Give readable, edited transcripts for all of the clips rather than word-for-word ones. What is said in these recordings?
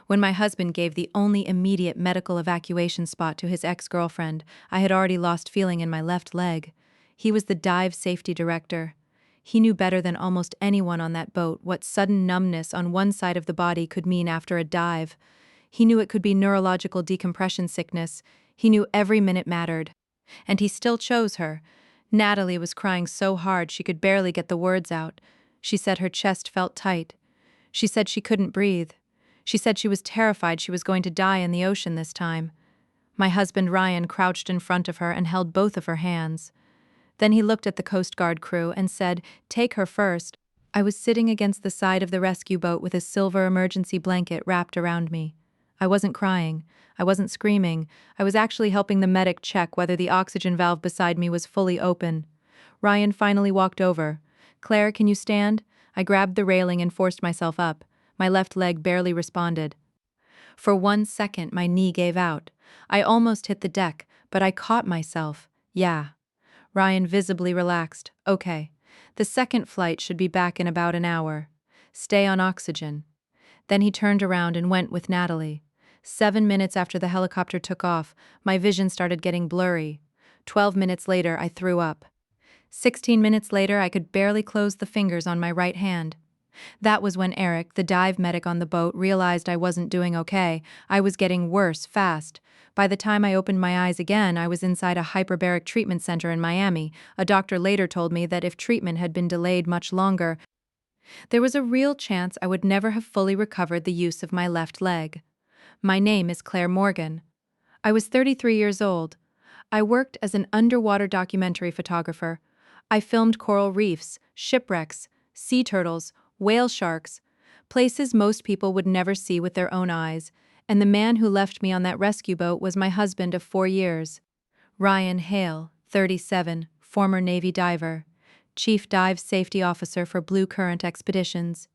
When my husband gave the only immediate medical evacuation spot to his ex-girlfriend, I had already lost feeling in my left leg. He was the dive safety director. He knew better than almost anyone on that boat what sudden numbness on one side of the body could mean after a dive. He knew it could be neurological decompression sickness. He knew every minute mattered. And he still chose her. Natalie was crying so hard she could barely get the words out. She said her chest felt tight. She said she couldn't breathe. She said she was terrified she was going to die in the ocean this time. My husband Ryan crouched in front of her and held both of her hands. Then he looked at the Coast Guard crew and said, "Take her first." I was sitting against the side of the rescue boat with a silver emergency blanket wrapped around me. I wasn't crying. I wasn't screaming. I was actually helping the medic check whether the oxygen valve beside me was fully open. Ryan finally walked over. "Claire, can you stand?" I grabbed the railing and forced myself up. My left leg barely responded. For 1 second, my knee gave out. I almost hit the deck, but I caught myself. Yeah. Ryan visibly relaxed. "Okay. The second flight should be back in about an hour. Stay on oxygen." Then he turned around and went with Natalie. 7 minutes after the helicopter took off, my vision started getting blurry. 12 minutes later, I threw up. 16 minutes later, I could barely close the fingers on my right hand. That was when Eric, the dive medic on the boat, realized I wasn't doing okay. I was getting worse fast. By the time I opened my eyes again, I was inside a hyperbaric treatment center in Miami. A doctor later told me that if treatment had been delayed much longer, there was a real chance I would never have fully recovered the use of my left leg. My name is Claire Morgan. I was 33 years old. I worked as an underwater documentary photographer. I filmed coral reefs, shipwrecks, sea turtles, whale sharks, places most people would never see with their own eyes, and the man who left me on that rescue boat was my husband of 4 years. Ryan Hale, 37, former Navy diver, Chief Dive Safety Officer for Blue Current Expeditions.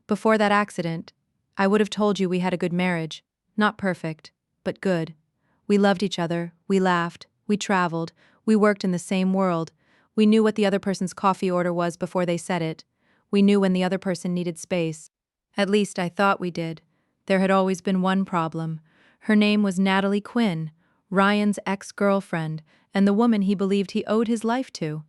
Before that accident, I would have told you we had a good marriage. Not perfect, but good. We loved each other, we laughed, we traveled, we worked in the same world. We knew what the other person's coffee order was before they said it. We knew when the other person needed space. At least I thought we did. There had always been one problem. Her name was Natalie Quinn, Ryan's ex-girlfriend, and the woman he believed he owed his life to.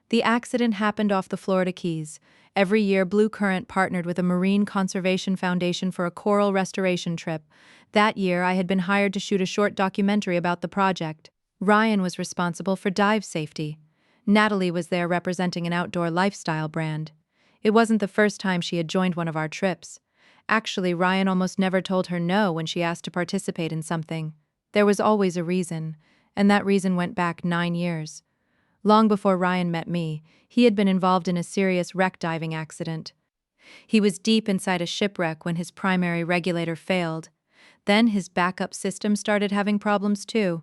The accident happened off the Florida Keys. Every year, Blue Current partnered with a Marine Conservation Foundation for a coral restoration trip. That year, I had been hired to shoot a short documentary about the project. Ryan was responsible for dive safety. Natalie was there representing an outdoor lifestyle brand. It wasn't the first time she had joined one of our trips. Actually, Ryan almost never told her no when she asked to participate in something. There was always a reason, and that reason went back 9 years. Long before Ryan met me, he had been involved in a serious wreck diving accident. He was deep inside a shipwreck when his primary regulator failed. Then his backup system started having problems too.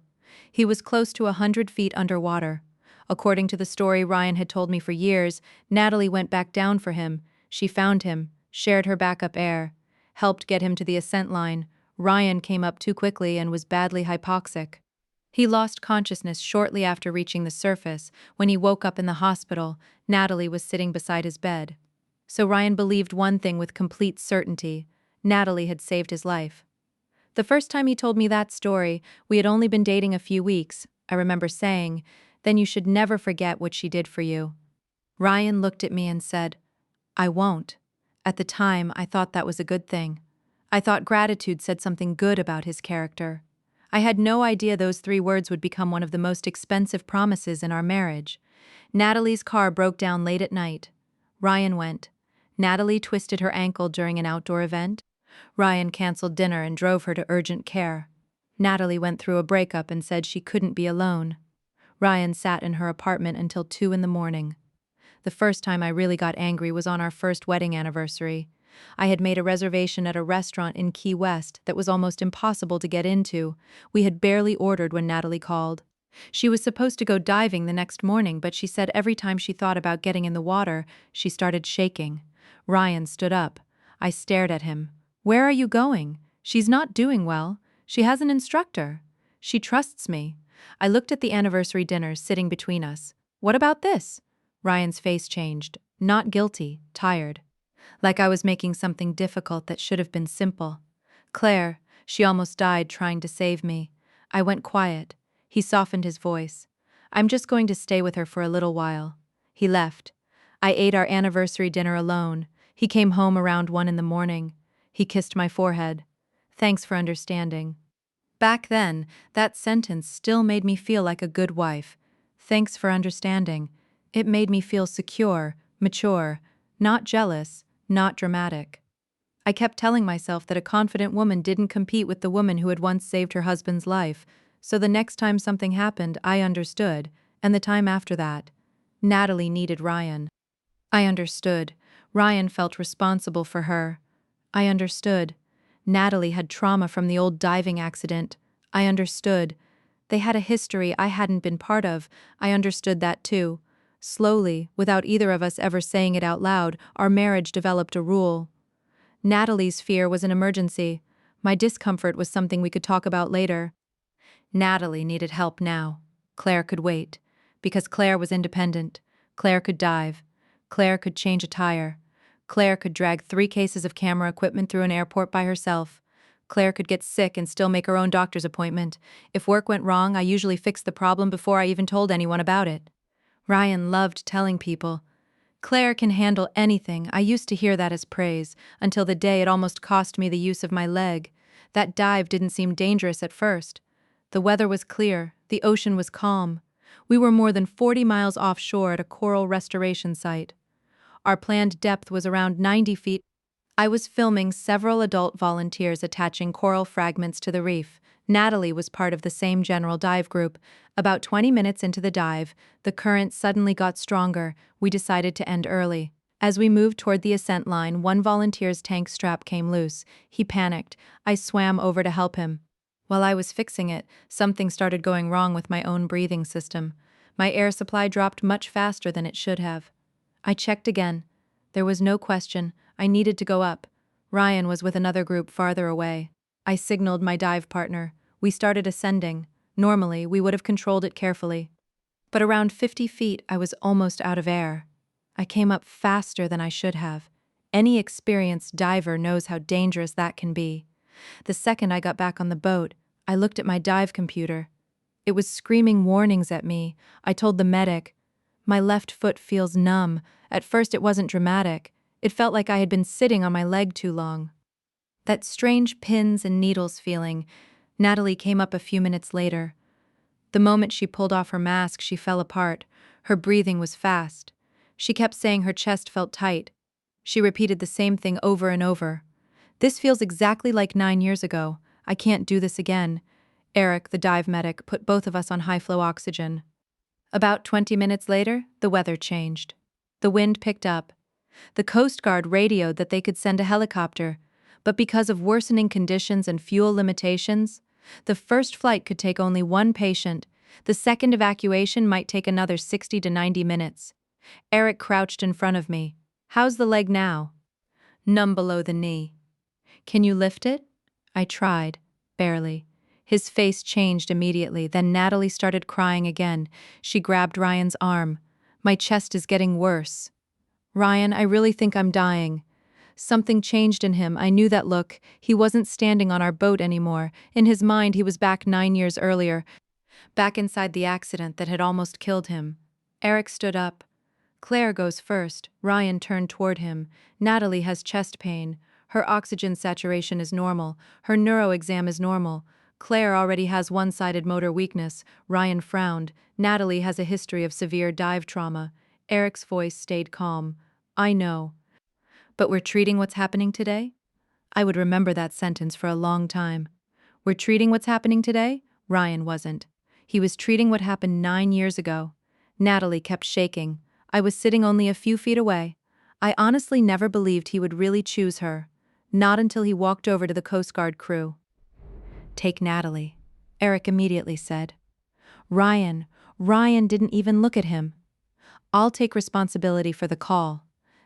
He was close to 100 feet underwater. According to the story Ryan had told me for years, Natalie went back down for him. She found him, shared her backup air, helped get him to the ascent line. Ryan came up too quickly and was badly hypoxic. He lost consciousness shortly after reaching the surface. When he woke up in the hospital, Natalie was sitting beside his bed. So Ryan believed one thing with complete certainty: Natalie had saved his life. The first time he told me that story, we had only been dating a few weeks. I remember saying, "Then you should never forget what she did for you." Ryan looked at me and said, "I won't." At the time, I thought that was a good thing. I thought gratitude said something good about his character. I had no idea those 3 words would become one of the most expensive promises in our marriage. Natalie's car broke down late at night. Ryan went. Natalie twisted her ankle during an outdoor event. Ryan canceled dinner and drove her to urgent care. Natalie went through a breakup and said she couldn't be alone. Ryan sat in her apartment until 2 in the morning. The first time I really got angry was on our first wedding anniversary. I had made a reservation at a restaurant in Key West that was almost impossible to get into. We had barely ordered when Natalie called. She was supposed to go diving the next morning, but she said every time she thought about getting in the water, she started shaking. Ryan stood up. I stared at him. "Where are you going? She's not doing well. She has an instructor. She trusts me." I looked at the anniversary dinner sitting between us. "What about this?" Ryan's face changed. Not guilty, tired. Like I was making something difficult that should have been simple. Claire, she almost died trying to save me. I went quiet. He softened his voice. I'm just going to stay with her for a little while. He left. I ate our anniversary dinner alone. He came home around 1 in the morning. He kissed my forehead. Thanks for understanding. Back then, that sentence still made me feel like a good wife. Thanks for understanding. It made me feel secure, mature, not jealous, not dramatic. I kept telling myself that a confident woman didn't compete with the woman who had once saved her husband's life, so the next time something happened, I understood, and the time after that. Natalie needed Ryan. I understood. Ryan felt responsible for her. I understood. Natalie had trauma from the old diving accident. I understood. They had a history I hadn't been part of. I understood that too. Slowly, without either of us ever saying it out loud, our marriage developed a rule. Natalie's fear was an emergency. My discomfort was something we could talk about later. Natalie needed help now. Claire could wait. Because Claire was independent. Claire could dive. Claire could change a tire. Claire could drag 3 cases of camera equipment through an airport by herself. Claire could get sick and still make her own doctor's appointment. If work went wrong, I usually fixed the problem before I even told anyone about it. Ryan loved telling people, Claire can handle anything. I used to hear that as praise, until the day it almost cost me the use of my leg. That dive didn't seem dangerous at first. The weather was clear, the ocean was calm. We were more than 40 miles offshore at a coral restoration site. Our planned depth was around 90 feet. I was filming several adult volunteers attaching coral fragments to the reef. Natalie was part of the same general dive group. About 20 minutes into the dive, the current suddenly got stronger. We decided to end early. As we moved toward the ascent line, one volunteer's tank strap came loose. He panicked. I swam over to help him. While I was fixing it, something started going wrong with my own breathing system. My air supply dropped much faster than it should have. I checked again. There was no question. I needed to go up. Ryan was with another group farther away. I signaled my dive partner. We started ascending. Normally, we would have controlled it carefully. But around 50 feet, I was almost out of air. I came up faster than I should have. Any experienced diver knows how dangerous that can be. The second I got back on the boat, I looked at my dive computer. It was screaming warnings at me. I told the medic, my left foot feels numb. At first it wasn't dramatic. It felt like I had been sitting on my leg too long. That strange pins and needles feeling. Natalie came up a few minutes later. The moment she pulled off her mask, she fell apart. Her breathing was fast. She kept saying her chest felt tight. She repeated the same thing over and over. This feels exactly like 9 years ago. I can't do this again. Eric, the dive medic, put both of us on high-flow oxygen. About 20 minutes later, the weather changed. The wind picked up. The Coast Guard radioed that they could send a helicopter, but because of worsening conditions and fuel limitations, the first flight could take only 1 patient. The second evacuation might take another 60 to 90 minutes. Eric crouched in front of me. How's the leg now? Numb below the knee. Can you lift it? I tried, barely. His face changed immediately. Then Natalie started crying again. She grabbed Ryan's arm. My chest is getting worse. Ryan, I really think I'm dying. Something changed in him. I knew that look. He wasn't standing on our boat anymore. In his mind, he was back 9 years earlier, back inside the accident that had almost killed him. Eric stood up. Claire goes first. Ryan turned toward him. Natalie has chest pain. Her oxygen saturation is normal. Her neuro exam is normal. Claire already has one-sided motor weakness. Ryan frowned. Natalie has a history of severe dive trauma. Eric's voice stayed calm. I know. But we're treating what's happening today? I would remember that sentence for a long time. We're treating what's happening today? Ryan wasn't. He was treating what happened 9 years ago. Natalie kept shaking. I was sitting only a few feet away. I honestly never believed he would really choose her. Not until he walked over to the Coast Guard crew. Take Natalie, Eric immediately said. Ryan didn't even look at him. I'll take responsibility for the call.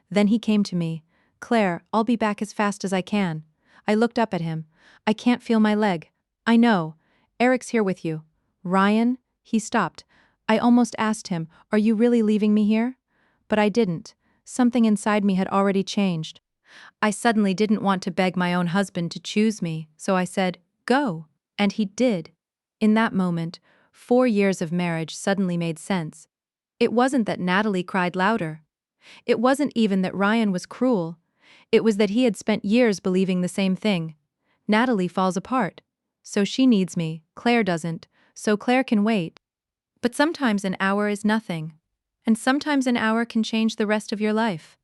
Then he came to me. Claire, I'll be back as fast as I can. I looked up at him. I can't feel my leg. I know. Eric's here with you. Ryan? He stopped. I almost asked him, are you really leaving me here? But I didn't. Something inside me had already changed. I suddenly didn't want to beg my own husband to choose me, so I said, "Go." And he did. In that moment, 4 years of marriage suddenly made sense. It wasn't that Natalie cried louder. It wasn't even that Ryan was cruel. It was that he had spent years believing the same thing. Natalie falls apart. So she needs me, Claire doesn't, so Claire can wait. But sometimes an hour is nothing. And sometimes an hour can change the rest of your life.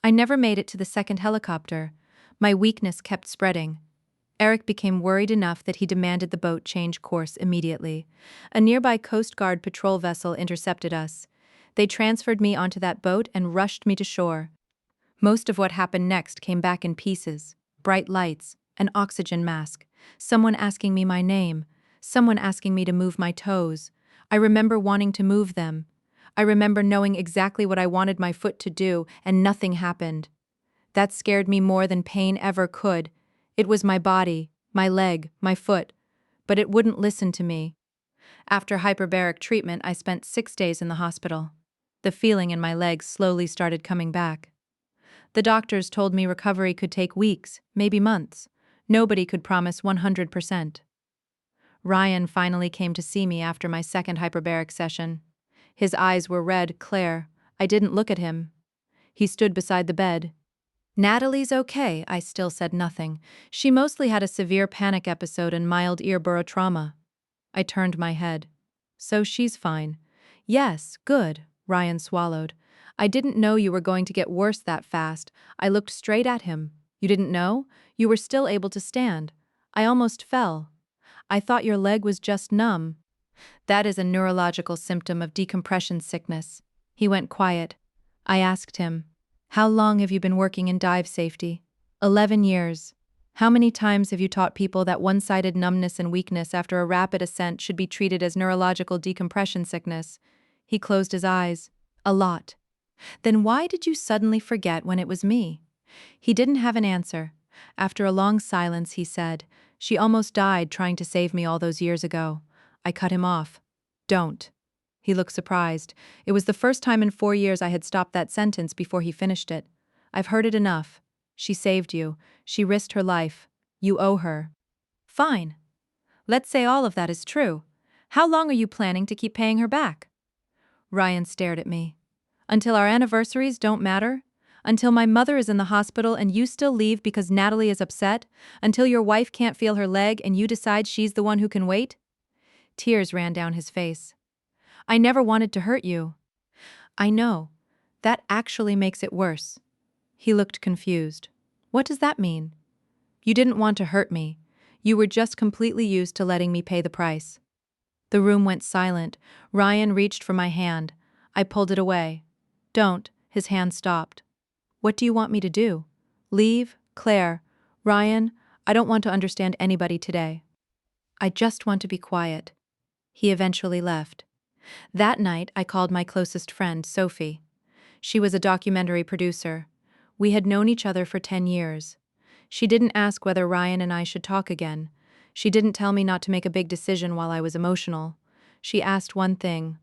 I never made it to the second helicopter. My weakness kept spreading. Eric became worried enough that he demanded the boat change course immediately. A nearby Coast Guard patrol vessel intercepted us. They transferred me onto that boat and rushed me to shore. Most of what happened next came back in pieces: bright lights, an oxygen mask, someone asking me my name, someone asking me to move my toes. I remember wanting to move them. I remember knowing exactly what I wanted my foot to do, and nothing happened. That scared me more than pain ever could. It was my body, my leg, my foot, but it wouldn't listen to me. After hyperbaric treatment, I spent 6 days in the hospital. The feeling in my legs slowly started coming back. The doctors told me recovery could take weeks, maybe months. Nobody could promise 100%. Ryan finally came to see me after my second hyperbaric session. His eyes were red, Claire. I didn't look at him. He stood beside the bed. "Natalie's okay," I still said nothing. "She mostly had a severe panic episode and mild ear barotrauma." I turned my head. "So she's fine." "Yes, good," Ryan swallowed. "I didn't know you were going to get worse that fast." I looked straight at him. "You didn't know? You were still able to stand." "I almost fell." "I thought your leg was just numb." "That is a neurological symptom of decompression sickness." He went quiet. I asked him, "How long have you been working in dive safety?" 11 years. "How many times have you taught people that one-sided numbness and weakness after a rapid ascent should be treated as neurological decompression sickness?" He closed his eyes. "A lot." "Then why did you suddenly forget when it was me?" He didn't have an answer. After a long silence, he said, "She almost died trying to save me all those years ago." I cut him off. "Don't." He looked surprised. It was the first time in 4 years I had stopped that sentence before he finished it. "I've heard it enough. She saved you. She risked her life. You owe her." "Fine. Let's say all of that is true. How long are you planning to keep paying her back?" Ryan stared at me. "Until our anniversaries don't matter? Until my mother is in the hospital and you still leave because Natalie is upset? Until your wife can't feel her leg and you decide she's the one who can wait?" Tears ran down his face. "I never wanted to hurt you." "I know. That actually makes it worse." He looked confused. "What does that mean?" "You didn't want to hurt me. You were just completely used to letting me pay the price." The room went silent. Ryan reached for my hand. I pulled it away. "Don't." His hand stopped. "What do you want me to do? Leave? Claire? Ryan? I don't want to understand anybody today. I just want to be quiet." He eventually left. That night, I called my closest friend, Sophie. She was a documentary producer. We had known each other for 10 years. She didn't ask whether Ryan and I should talk again. She didn't tell me not to make a big decision while I was emotional. She asked one thing: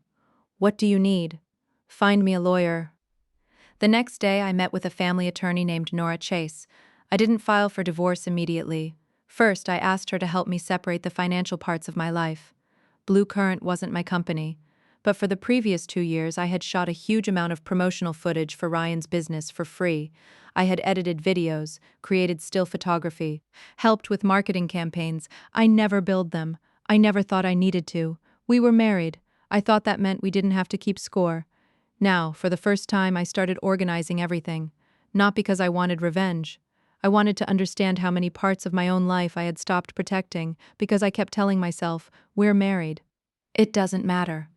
"What do you need?" "Find me a lawyer." The next day, I met with a family attorney named Nora Chase. I didn't file for divorce immediately. First, I asked her to help me separate the financial parts of my life. Blue Current wasn't my company, but for the previous 2 years I had shot a huge amount of promotional footage for Ryan's business for free. I had edited videos, created still photography, helped with marketing campaigns. I never billed them. I never thought I needed to. We were married. I thought that meant we didn't have to keep score. Now, for the first time, I started organizing everything. Not because I wanted revenge. I wanted to understand how many parts of my own life I had stopped protecting because I kept telling myself, "We're married. It doesn't matter."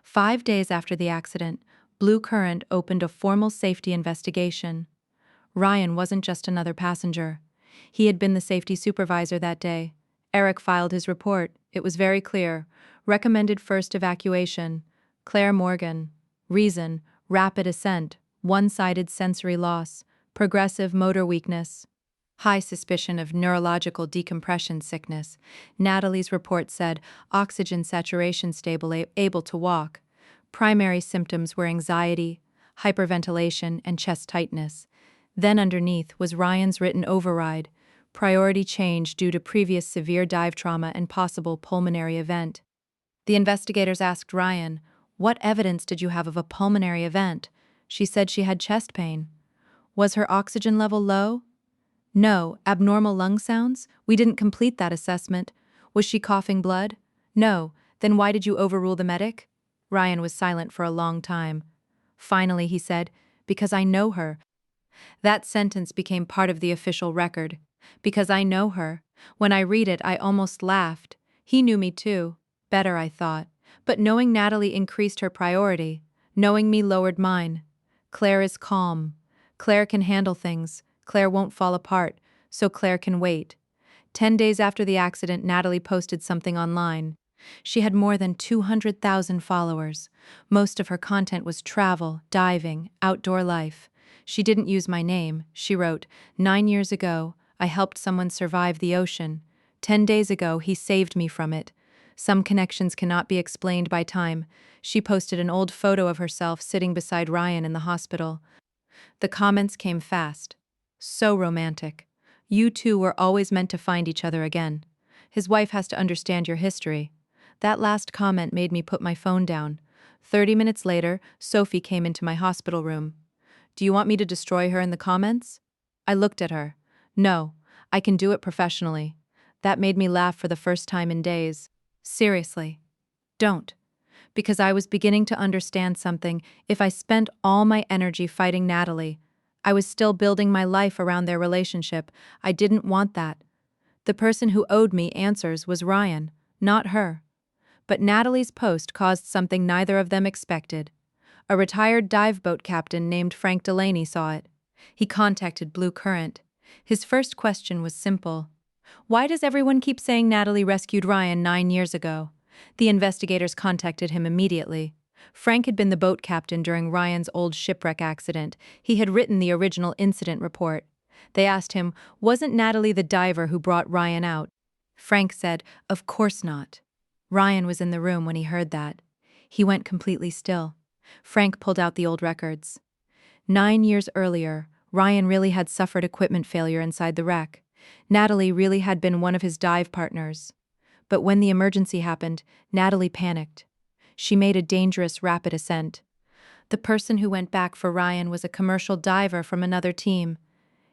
5 days after the accident, Blue Current opened a formal safety investigation. Ryan wasn't just another passenger. He had been the safety supervisor that day. Eric filed his report. It was very clear. Recommended first evacuation. Claire Morgan. Reason: rapid ascent, one-sided sensory loss, progressive motor weakness. High suspicion of neurological decompression sickness. Natalie's report said oxygen saturation stable, able to walk. Primary symptoms were anxiety, hyperventilation, and chest tightness. Then underneath was Ryan's written override: priority change due to previous severe dive trauma and possible pulmonary event. The investigators asked Ryan, "What evidence did you have of a pulmonary event?" She said she had chest pain. Was her oxygen level low? No. Abnormal lung sounds? We didn't complete that assessment. Was she coughing blood? No. Then why did you overrule the medic? Ryan was silent for a long time. Finally, he said, "Because I know her." That sentence became part of the official record. Because I know her. When I read it, I almost laughed. He knew me too. Better, I thought. But knowing Natalie increased her priority. Knowing me lowered mine. Claire is calm. Claire can handle things. Claire won't fall apart, so Claire can wait. 10 days after the accident, Natalie posted something online. She had more than 200,000 followers. Most of her content was travel, diving, outdoor life. She didn't use my name. She wrote, "9 years ago, I helped someone survive the ocean. 10 days ago, he saved me from it. Some connections cannot be explained by time." She posted an old photo of herself sitting beside Ryan in the hospital. The comments came fast. "So romantic. You two were always meant to find each other again. His wife has to understand your history." That last comment made me put my phone down. 30 minutes later, Sophie came into my hospital room. "Do you want me to destroy her in the comments?" I looked at her. "No, I can do it professionally." That made me laugh for the first time in days. "Seriously. Don't." Because I was beginning to understand something. If I spent all my energy fighting Natalie, I was still building my life around their relationship. I didn't want that. The person who owed me answers was Ryan, not her. But Natalie's post caused something neither of them expected. A retired dive boat captain named Frank Delaney saw it. He contacted Blue Current. His first question was simple. "Why does everyone keep saying Natalie rescued Ryan 9 years ago?" The investigators contacted him immediately. Frank had been the boat captain during Ryan's old shipwreck accident. He had written the original incident report. They asked him, "Wasn't Natalie the diver who brought Ryan out?" Frank said, "Of course not." Ryan was in the room when he heard that. He went completely still. Frank pulled out the old records. 9 years earlier, Ryan really had suffered equipment failure inside the wreck. Natalie really had been one of his dive partners. But when the emergency happened, Natalie panicked. She made a dangerous, rapid ascent. The person who went back for Ryan was a commercial diver from another team.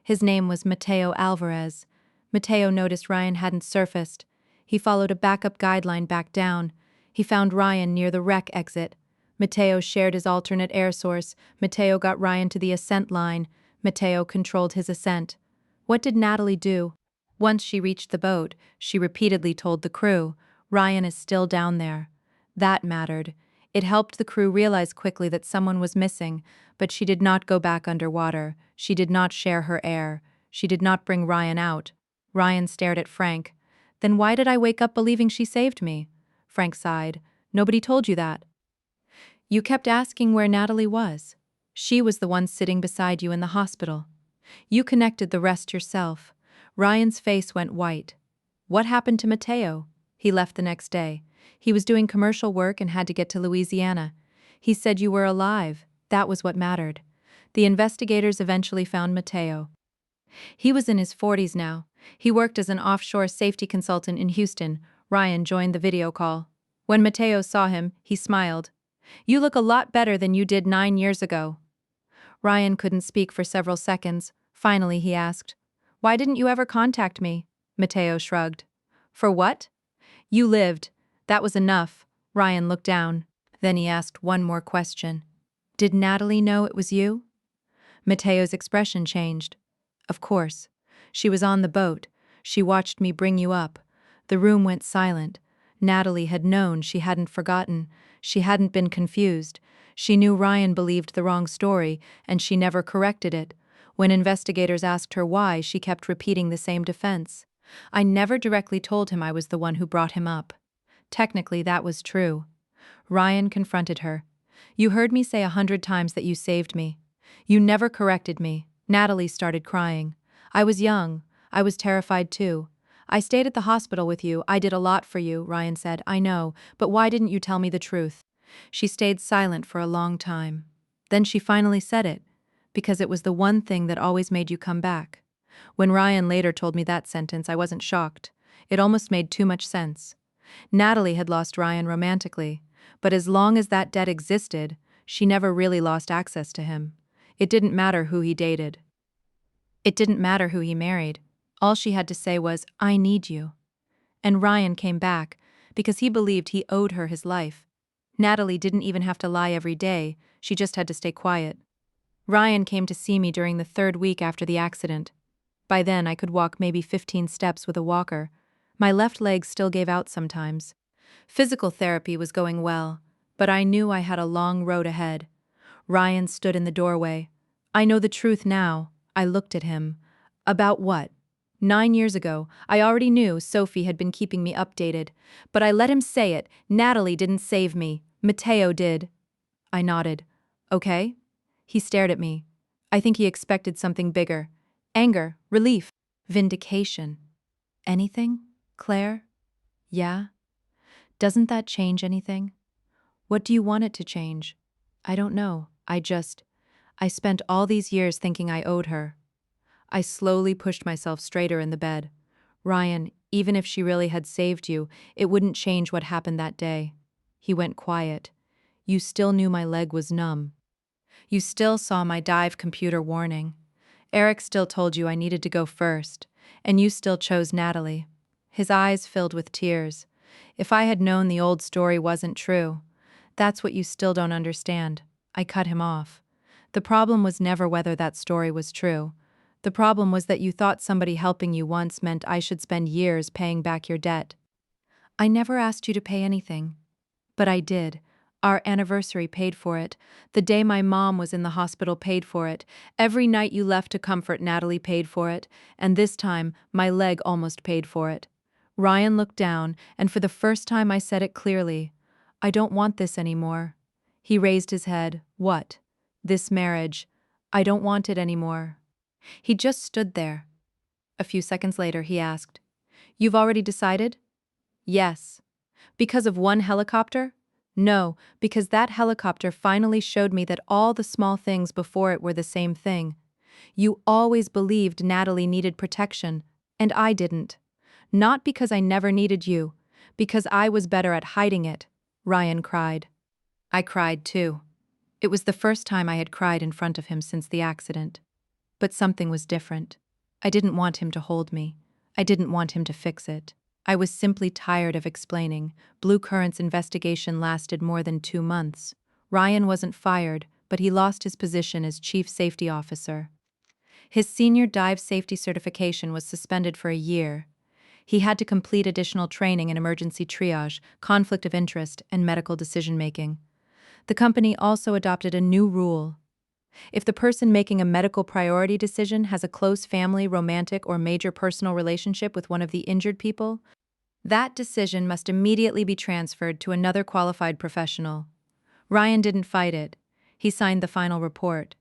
His name was Mateo Alvarez. Mateo noticed Ryan hadn't surfaced. He followed a backup guideline back down. He found Ryan near the wreck exit. Mateo shared his alternate air source. Mateo got Ryan to the ascent line. Mateo controlled his ascent. What did Natalie do? Once she reached the boat, she repeatedly told the crew, "Ryan is still down there." That mattered. It helped the crew realize quickly that someone was missing, but she did not go back underwater. She did not share her air. She did not bring Ryan out. Ryan stared at Frank. "Then why did I wake up believing she saved me?" Frank sighed. "Nobody told you that." "You kept asking where Natalie was. She was the one sitting beside you in the hospital. You connected the rest yourself." Ryan's face went white. "What happened to Mateo?" "He left the next day. He was doing commercial work and had to get to Louisiana. He said you were alive. That was what mattered." The investigators eventually found Mateo. He was in his 40s now. He worked as an offshore safety consultant in Houston. Ryan joined the video call. When Mateo saw him, he smiled. "You look a lot better than you did 9 years ago." Ryan couldn't speak for several seconds. Finally, he asked, "Why didn't you ever contact me?" Mateo shrugged. "For what?" "You lived. That was enough." Ryan looked down. Then he asked one more question. "Did Natalie know it was you?" Mateo's expression changed. "Of course. She was on the boat. She watched me bring you up." The room went silent. Natalie had known. She hadn't forgotten. She hadn't been confused. She knew Ryan believed the wrong story, and she never corrected it. When investigators asked her why, she kept repeating the same defense. "I never directly told him I was the one who brought him up." Technically, that was true. Ryan confronted her. "You heard me say 100 times that you saved me. You never corrected me." Natalie started crying. "I was young. I was terrified too. I stayed at the hospital with you. I did a lot for you," Ryan said. "I know, but why didn't you tell me the truth?" She stayed silent for a long time. Then she finally said it. because it was the one thing that always made you come back. When Ryan later told me that sentence, I wasn't shocked. It almost made too much sense. Natalie had lost Ryan romantically, but as long as that debt existed, she never really lost access to him. It didn't matter who he dated. It didn't matter who he married. All she had to say was, "I need you." And Ryan came back because he believed he owed her his life. Natalie didn't even have to lie every day, she just had to stay quiet. Ryan came to see me during the 3rd week after the accident. By then, I could walk maybe 15 steps with a walker. My left leg still gave out sometimes. Physical therapy was going well, but I knew I had a long road ahead. Ryan stood in the doorway. "I know the truth now." I looked at him. "About what?" 9 years ago, I already knew Sophie had been keeping me updated, but I let him say it. "Natalie didn't save me. Matteo did." I nodded. "Okay?" He stared at me. I think he expected something bigger. Anger, relief, vindication. "Anything, Claire?" "Yeah." "Doesn't that change anything?" "What do you want it to change?" "I don't know. I spent all these years thinking I owed her." I slowly pushed myself straighter in the bed. "Ryan, even if she really had saved you, it wouldn't change what happened that day." He went quiet. "You still knew my leg was numb. You still saw my dive computer warning. Eric still told you I needed to go first, and you still chose Natalie." His eyes filled with tears. "If I had known the old story wasn't true." "That's what you still don't understand." I cut him off. "The problem was never whether that story was true. The problem was that you thought somebody helping you once meant I should spend years paying back your debt." "I never asked you to pay anything." "But I did. Our anniversary paid for it. The day my mom was in the hospital paid for it. Every night you left to comfort Natalie paid for it. And this time, my leg almost paid for it." Ryan looked down, and for the first time I said it clearly. "I don't want this anymore." He raised his head. "What?" "This marriage. I don't want it anymore." He just stood there. A few seconds later, he asked, "You've already decided?" "Yes." "Because of one helicopter?" "No, because that helicopter finally showed me that all the small things before it were the same thing. You always believed Natalie needed protection, and I didn't. Not because I never needed you, because I was better at hiding it." Ryan cried. I cried too. It was the first time I had cried in front of him since the accident. But something was different. I didn't want him to hold me. I didn't want him to fix it. I was simply tired of explaining. Blue Current's investigation lasted more than 2 months. Ryan wasn't fired, but he lost his position as chief safety officer. His senior dive safety certification was suspended for a year. He had to complete additional training in emergency triage, conflict of interest, and medical decision-making. The company also adopted a new rule. If the person making a medical priority decision has a close family, romantic, or major personal relationship with one of the injured people, that decision must immediately be transferred to another qualified professional. Ryan didn't fight it. He signed the final report.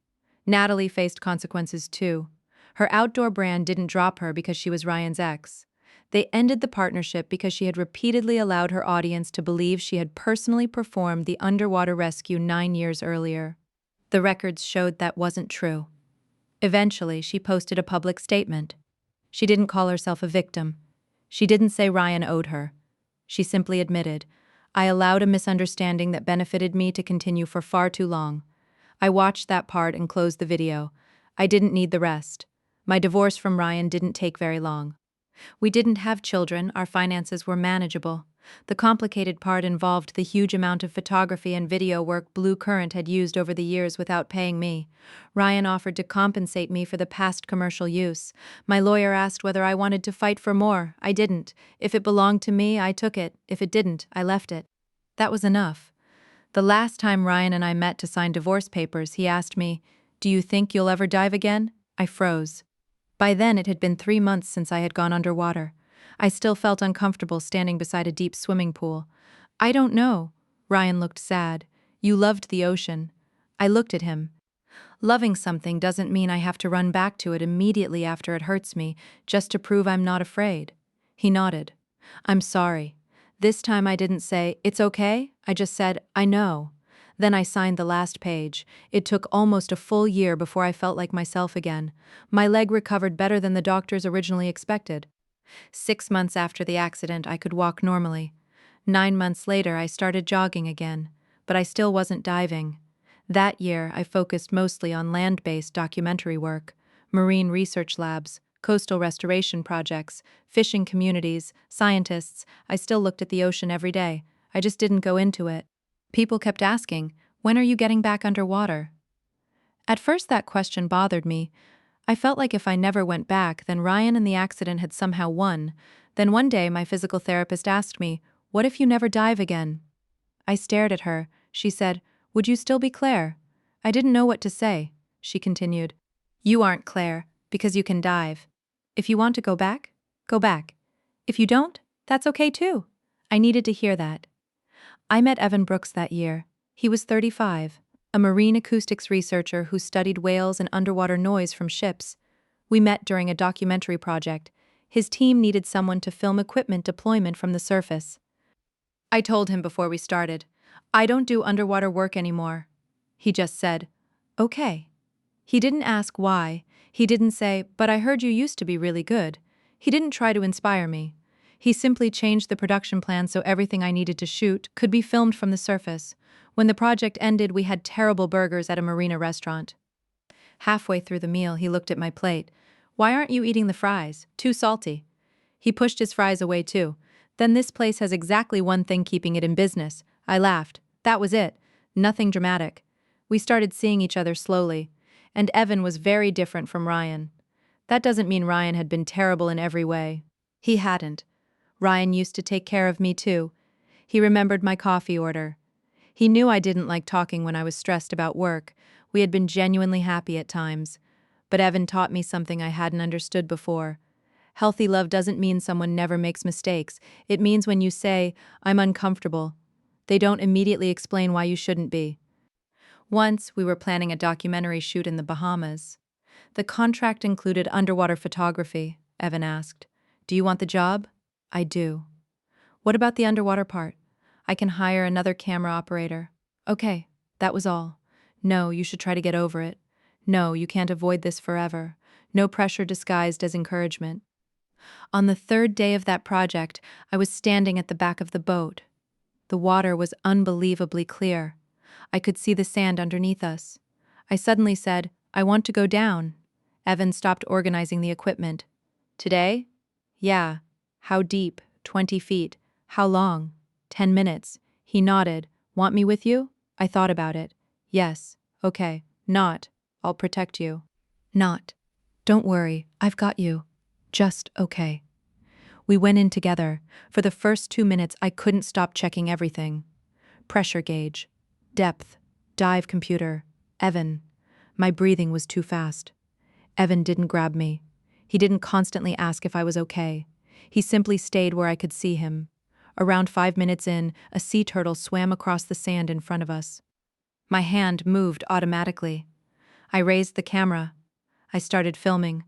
Natalie faced consequences too. Her outdoor brand didn't drop her because she was Ryan's ex. They ended the partnership because she had repeatedly allowed her audience to believe she had personally performed the underwater rescue 9 years earlier. The records showed that wasn't true. Eventually, she posted a public statement. She didn't call herself a victim. She didn't say Ryan owed her. She simply admitted, "I allowed a misunderstanding that benefited me to continue for far too long. I watched that part and closed the video. I didn't need the rest. My divorce from Ryan didn't take very long. We didn't have children, our finances were manageable. The complicated part involved the huge amount of photography and video work Blue Current had used over the years without paying me. Ryan offered to compensate me for the past commercial use. My lawyer asked whether I wanted to fight for more. I didn't. If it belonged to me, I took it. If it didn't, I left it." That was enough. The last time Ryan and I met to sign divorce papers, he asked me, "Do you think you'll ever dive again?" I froze. By then, it had been 3 months since I had gone underwater. I still felt uncomfortable standing beside a deep swimming pool. "I don't know." Ryan looked sad. "You loved the ocean." I looked at him. Loving something doesn't mean I have to run back to it immediately after it hurts me, just to prove I'm not afraid. He nodded. "I'm sorry." This time I didn't say, "It's okay." I just said, "I know." Then I signed the last page. It took almost a full year before I felt like myself again. My leg recovered better than the doctors originally expected. 6 months after the accident, I could walk normally. 9 months later, I started jogging again, but I still wasn't diving. That year, I focused mostly on land-based documentary work, marine research labs, coastal restoration projects, fishing communities, scientists. I still looked at the ocean every day. I just didn't go into it. People kept asking, "When are you getting back underwater?" At first, that question bothered me. I felt like if I never went back, then Ryan and the accident had somehow won. Then one day, my physical therapist asked me, "What if you never dive again?" I stared at her. She said, "Would you still be Claire?" I didn't know what to say. She continued, "You aren't Claire, because you can dive. If you want to go back, go back. If you don't, that's okay too." I needed to hear that. I met Evan Brooks that year. He was 35, a marine acoustics researcher who studied whales and underwater noise from ships. We met during a documentary project. His team needed someone to film equipment deployment from the surface. I told him before we started, "I don't do underwater work anymore." He just said, "Okay." He didn't ask why. He didn't say, "But I heard you used to be really good." He didn't try to inspire me. He simply changed the production plan so everything I needed to shoot could be filmed from the surface. When the project ended, we had terrible burgers at a marina restaurant. Halfway through the meal, he looked at my plate. "Why aren't you eating the fries? Too salty." He pushed his fries away too. "Then this place has exactly one thing keeping it in business." I laughed. That was it. Nothing dramatic. We started seeing each other slowly. And Evan was very different from Ryan. That doesn't mean Ryan had been terrible in every way. He hadn't. Ryan used to take care of me too. He remembered my coffee order. He knew I didn't like talking when I was stressed about work. We had been genuinely happy at times. But Evan taught me something I hadn't understood before. Healthy love doesn't mean someone never makes mistakes. It means when you say, "I'm uncomfortable," they don't immediately explain why you shouldn't be. Once, we were planning a documentary shoot in the Bahamas. The contract included underwater photography, Evan asked. "Do you want the job?" "I do." "What about the underwater part?" "I can hire another camera operator." "Okay, that was all." "No, you should try to get over it." "No, you can't avoid this forever." No pressure disguised as encouragement. On the third day of that project, I was standing at the back of the boat. The water was unbelievably clear. I could see the sand underneath us. I suddenly said, "I want to go down." Evan stopped organizing the equipment. "Today?" "Yeah." "How deep?" 20 feet. "How long?" 10 minutes. He nodded. "Want me with you?" I thought about it. "Yes." "Okay." "Not." "I'll protect you." "Not." "Don't worry, I've got you." "Just okay." We went in together. For the first 2 minutes, I couldn't stop checking everything. Pressure gauge. Depth. Dive computer. Evan. My breathing was too fast. Evan didn't grab me. He didn't constantly ask if I was okay. He simply stayed where I could see him. Around 5 minutes in, a sea turtle swam across the sand in front of us. My hand moved automatically. I raised the camera. I started filming.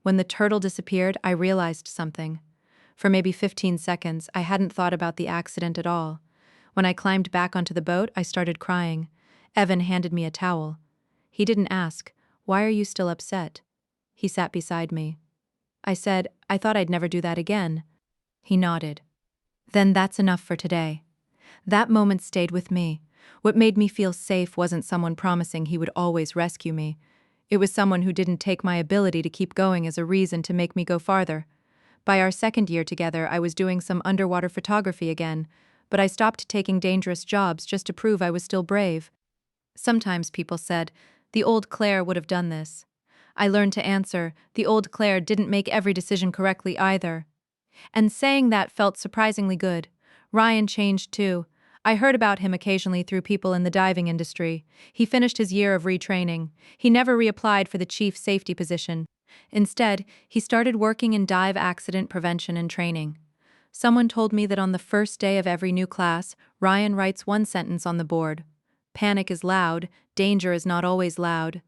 When the turtle disappeared, I realized something. For maybe 15 seconds, I hadn't thought about the accident at all. When I climbed back onto the boat, I started crying. Evan handed me a towel. He didn't ask, "Why are you still upset?" He sat beside me. I said, "I thought I'd never do that again." He nodded. "Then that's enough for today." That moment stayed with me. What made me feel safe wasn't someone promising he would always rescue me. It was someone who didn't take my ability to keep going as a reason to make me go farther. By our second year together, I was doing some underwater photography again, but I stopped taking dangerous jobs just to prove I was still brave. Sometimes people said, "The old Claire would have done this." I learned to answer, "The old Claire didn't make every decision correctly either." And saying that felt surprisingly good. Ryan changed too. I heard about him occasionally through people in the diving industry. He finished his year of retraining. He never reapplied for the chief safety position. Instead, he started working in dive accident prevention and training. Someone told me that on the first day of every new class, Ryan writes one sentence on the board. "Panic is loud, danger is not always loud."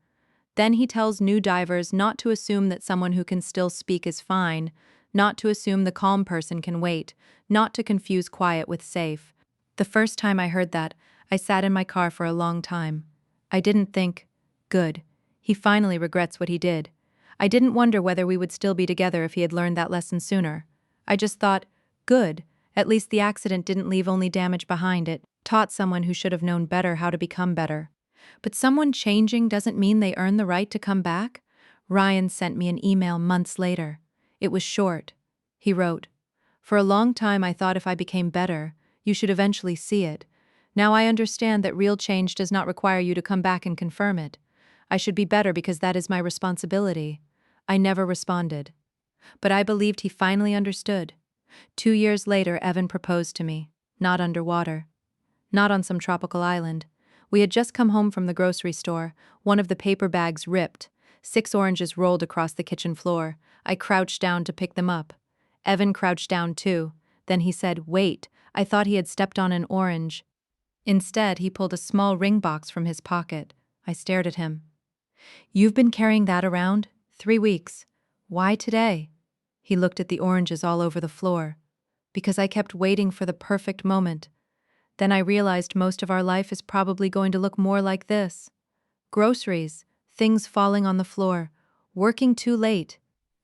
Then he tells new divers not to assume that someone who can still speak is fine, not to assume the calm person can wait, not to confuse quiet with safe. The first time I heard that, I sat in my car for a long time. I didn't think, good, he finally regrets what he did. I didn't wonder whether we would still be together if he had learned that lesson sooner. I just thought, good, at least the accident didn't leave only damage behind it, taught someone who should have known better how to become better. But someone changing doesn't mean they earn the right to come back? Ryan sent me an email months later. It was short. He wrote, "For a long time I thought if I became better, you should eventually see it. Now I understand that real change does not require you to come back and confirm it. I should be better because that is my responsibility." I never responded. But I believed he finally understood. 2 years later, Evan proposed to me. Not underwater. Not on some tropical island. We had just come home from the grocery store, one of the paper bags ripped. 6 oranges rolled across the kitchen floor. I crouched down to pick them up. Evan crouched down too. Then he said, "Wait, I thought he had stepped on an orange." Instead, he pulled a small ring box from his pocket. I stared at him. "You've been carrying that around? 3 weeks. Why today?" He looked at the oranges all over the floor. "Because I kept waiting for the perfect moment. Then I realized most of our life is probably going to look more like this. Groceries, things falling on the floor, working too late,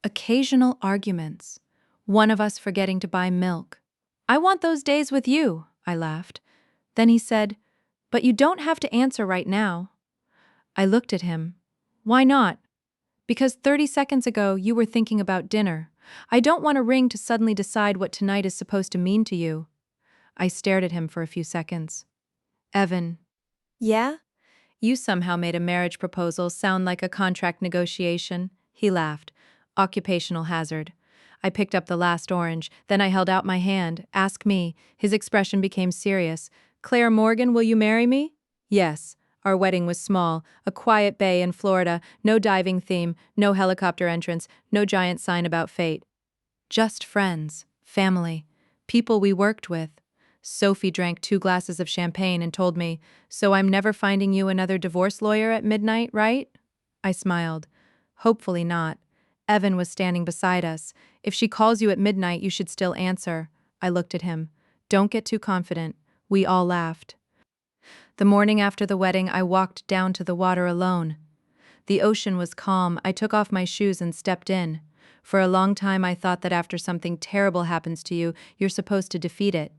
occasional arguments, one of us forgetting to buy milk. I want those days with you," I laughed. Then he said, "But you don't have to answer right now." I looked at him. "Why not?" "Because 30 seconds ago you were thinking about dinner. I don't want a ring to suddenly decide what tonight is supposed to mean to you." I stared at him for a few seconds. "Evan." "Yeah?" "You somehow made a marriage proposal sound like a contract negotiation." He laughed. "Occupational hazard." I picked up the last orange, then I held out my hand. "Ask me." His expression became serious. "Claire Morgan, will you marry me?" "Yes." Our wedding was small, a quiet bay in Florida, no diving theme, no helicopter entrance, no giant sign about fate. Just friends, family, people we worked with. Sophie drank 2 glasses of champagne and told me, "So I'm never finding you another divorce lawyer at midnight, right?" I smiled. "Hopefully not." Evan was standing beside us. "If she calls you at midnight, you should still answer." I looked at him. "Don't get too confident." We all laughed. The morning after the wedding, I walked down to the water alone. The ocean was calm. I took off my shoes and stepped in. For a long time, I thought that after something terrible happens to you, you're supposed to defeat it.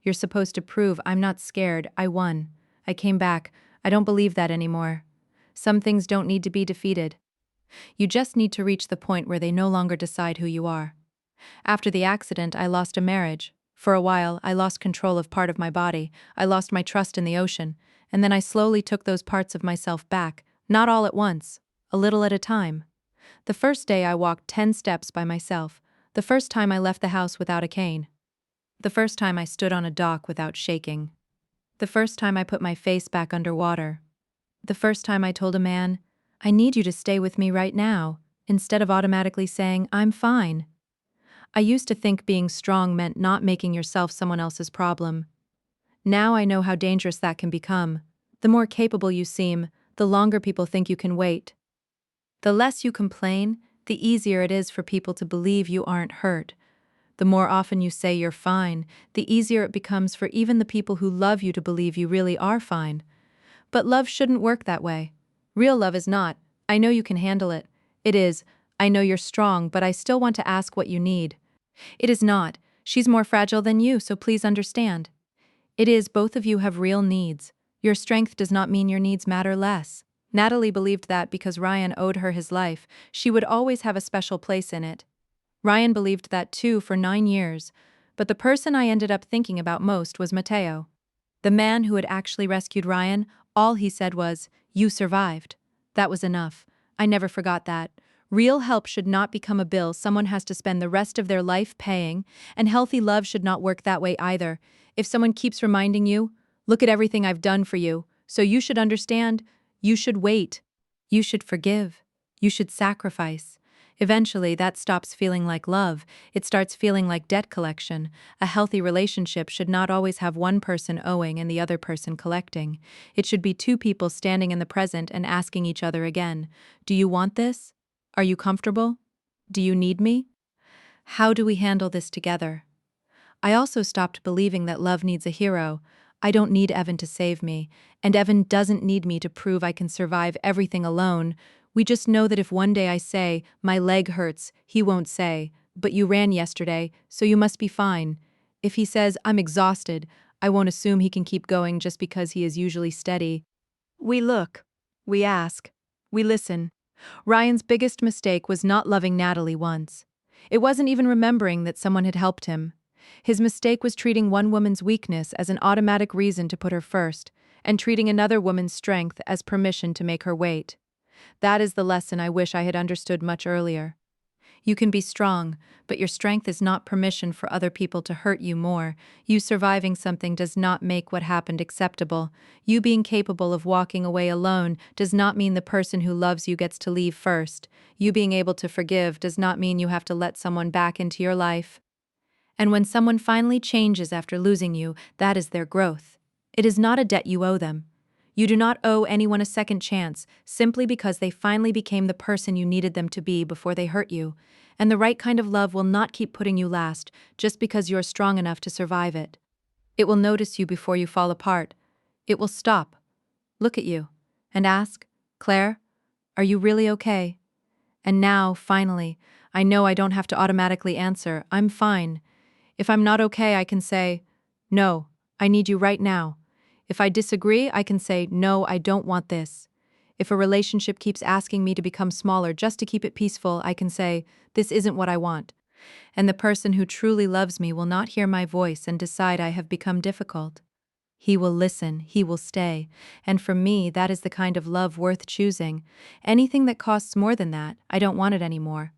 You're supposed to prove, "I'm not scared, I won." I came back. I don't believe that anymore. Some things don't need to be defeated. You just need to reach the point where they no longer decide who you are. After the accident, I lost a marriage. For a while, I lost control of part of my body. I lost my trust in the ocean. And then I slowly took those parts of myself back, not all at once, a little at a time. The first day I walked 10 steps by myself. The first time I left the house without a cane. The first time I stood on a dock without shaking. The first time I put my face back underwater. The first time I told a man, "I need you to stay with me right now," instead of automatically saying, "I'm fine." I used to think being strong meant not making yourself someone else's problem. Now I know how dangerous that can become. The more capable you seem, the longer people think you can wait. The less you complain, the easier it is for people to believe you aren't hurt. The more often you say you're fine, the easier it becomes for even the people who love you to believe you really are fine. But love shouldn't work that way. Real love is not, "I know you can handle it." It is, "I know you're strong, but I still want to ask what you need." It is not, "She's more fragile than you, so please understand." It is, "Both of you have real needs. Your strength does not mean your needs matter less." Natalie believed that because Ryan owed her his life, she would always have a special place in it. Ryan believed that too for 9 years, but the person I ended up thinking about most was Mateo. The man who had actually rescued Ryan. All he said was, "You survived." That was enough. I never forgot that. Real help should not become a bill someone has to spend the rest of their life paying, and healthy love should not work that way either. If someone keeps reminding you, "Look at everything I've done for you, so you should understand," you should wait. You should forgive. You should sacrifice. Eventually, that stops feeling like love. It starts feeling like debt collection. A healthy relationship should not always have one person owing and the other person collecting. It should be 2 people standing in the present and asking each other again, "Do you want this? Are you comfortable? Do you need me? How do we handle this together?" I also stopped believing that love needs a hero. I don't need Evan to save me, and Evan doesn't need me to prove I can survive everything alone. We just know that if one day I say, my leg hurts, he won't say, but you ran yesterday, so you must be fine. If he says, I'm exhausted, I won't assume he can keep going just because he is usually steady. We look, we ask, we listen. Ryan's biggest mistake was not loving Natalie once. It wasn't even remembering that someone had helped him. His mistake was treating one woman's weakness as an automatic reason to put her first, and treating another woman's strength as permission to make her wait. That is the lesson I wish I had understood much earlier. You can be strong, but your strength is not permission for other people to hurt you more. You surviving something does not make what happened acceptable. You being capable of walking away alone does not mean the person who loves you gets to leave first. You being able to forgive does not mean you have to let someone back into your life. And when someone finally changes after losing you, that is their growth. It is not a debt you owe them. You do not owe anyone a second chance simply because they finally became the person you needed them to be before they hurt you. And the right kind of love will not keep putting you last just because you are strong enough to survive it. It will notice you before you fall apart. It will stop, look at you, and ask, Claire, are you really okay? And now, finally, I know I don't have to automatically answer, I'm fine. If I'm not okay, I can say, no, I need you right now. If I disagree, I can say, no, I don't want this. If a relationship keeps asking me to become smaller just to keep it peaceful, I can say, this isn't what I want. And the person who truly loves me will not hear my voice and decide I have become difficult. He will listen, he will stay, and for me, that is the kind of love worth choosing. Anything that costs more than that, I don't want it anymore.